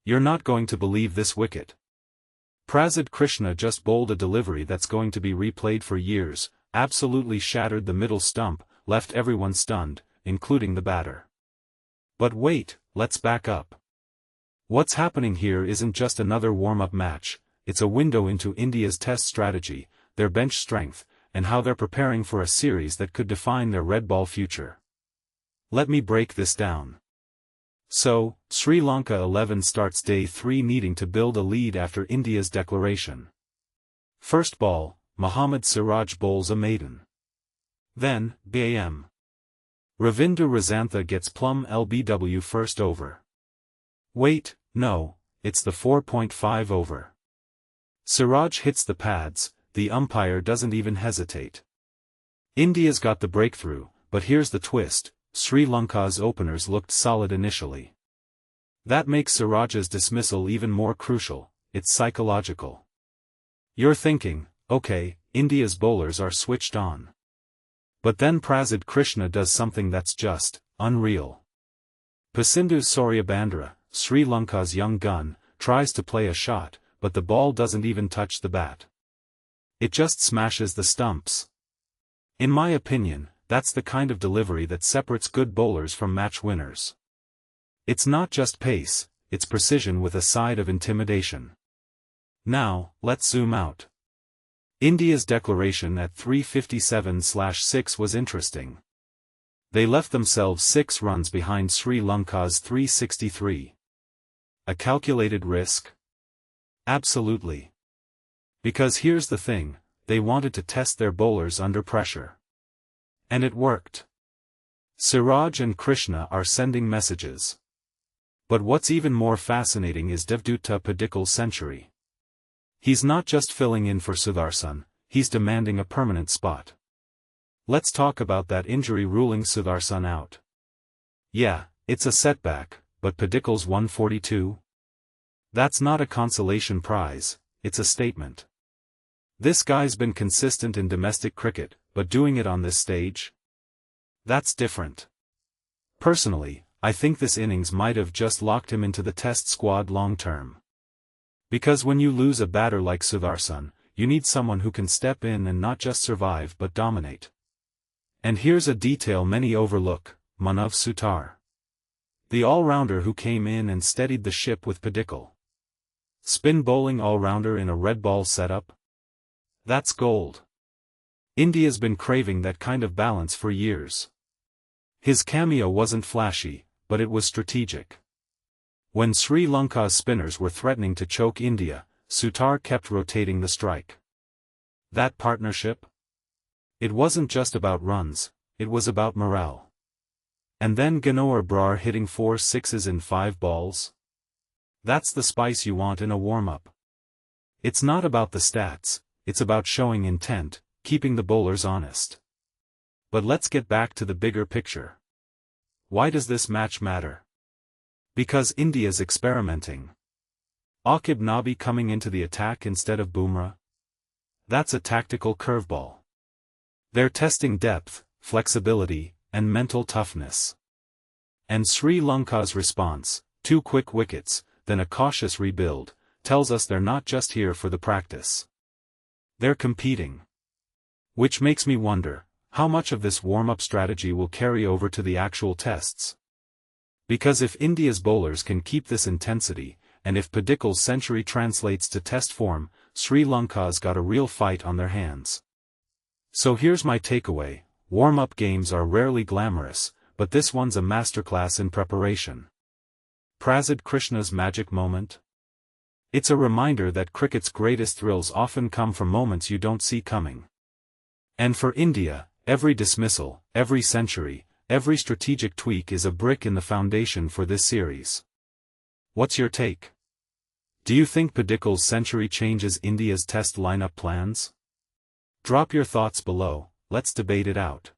You're not going to believe this wicket. Prasidh Krishna just bowled a delivery that's going to be replayed for years, absolutely shattered the middle stump, left everyone stunned, including the batter. But wait, let's back up. What's happening here isn't just another warm-up match, it's a window into India's test strategy, their bench strength, and how they're preparing for a series that could define their red ball future. Let me break this down. So, Sri Lanka XI starts day 3 needing to build a lead after India's declaration. First ball, Mohammad Siraj bowls a maiden. Then, BAM. Ravindu Rasantha gets plumb LBW first over. Wait, no, it's the 4.5 over. Siraj hits the pads, the umpire doesn't even hesitate. India's got the breakthrough, but here's the twist, Sri Lanka's openers looked solid initially. That makes Siraj's dismissal even more crucial, it's psychological. You're thinking, okay, India's bowlers are switched on. But then Prasidh Krishna does something that's just unreal. Pasindhu Soryabandra, Sri Lanka's young gun, tries to play a shot, but the ball doesn't even touch the bat. It just smashes the stumps. In my opinion, that's the kind of delivery that separates good bowlers from match winners. It's not just pace, it's precision with a side of intimidation. Now, let's zoom out. India's declaration at 357/6 was interesting. They left themselves 6 runs behind Sri Lanka's 363. A calculated risk? Absolutely. Because here's the thing, they wanted to test their bowlers under pressure. And it worked. Siraj and Krishna are sending messages. But what's even more fascinating is Devdutt Padikkal's century. He's not just filling in for Sudarshan, he's demanding a permanent spot. Let's talk about that injury ruling Sudarshan out. Yeah, it's a setback, but Padikkal's 142? That's not a consolation prize, it's a statement. This guy's been consistent in domestic cricket, but doing it on this stage? That's different. Personally, I think this innings might have just locked him into the test squad long-term. Because when you lose a batter like Sudarshan, you need someone who can step in and not just survive but dominate. And here's a detail many overlook, Manav Sutar. The all-rounder who came in and steadied the ship with Padikkal. Spin bowling all-rounder in a red ball setup? That's gold. India's been craving that kind of balance for years. His cameo wasn't flashy, but it was strategic. When Sri Lanka's spinners were threatening to choke India, Sutar kept rotating the strike. That partnership? It wasn't just about runs, it was about morale. And then Gurnoor Brar hitting 4 sixes in 5 balls? That's the spice you want in a warm-up. It's not about the stats, it's about showing intent, keeping the bowlers honest. But let's get back to the bigger picture. Why does this match matter? Because India's experimenting. Aqib Nabi coming into the attack instead of Bumrah? That's a tactical curveball. They're testing depth, flexibility, and mental toughness. And Sri Lanka's response, 2 quick wickets, then a cautious rebuild, tells us they're not just here for the practice. They're competing. Which makes me wonder, how much of this warm-up strategy will carry over to the actual tests? Because if India's bowlers can keep this intensity, and if Padikkal's century translates to test form, Sri Lanka's got a real fight on their hands. So here's my takeaway, warm-up games are rarely glamorous, but this one's a masterclass in preparation. Prasidh Krishna's magic moment? It's a reminder that cricket's greatest thrills often come from moments you don't see coming. And for India, every dismissal, every century, every strategic tweak is a brick in the foundation for this series. What's your take? Do you think Padikkal's century changes India's test lineup plans? Drop your thoughts below, let's debate it out.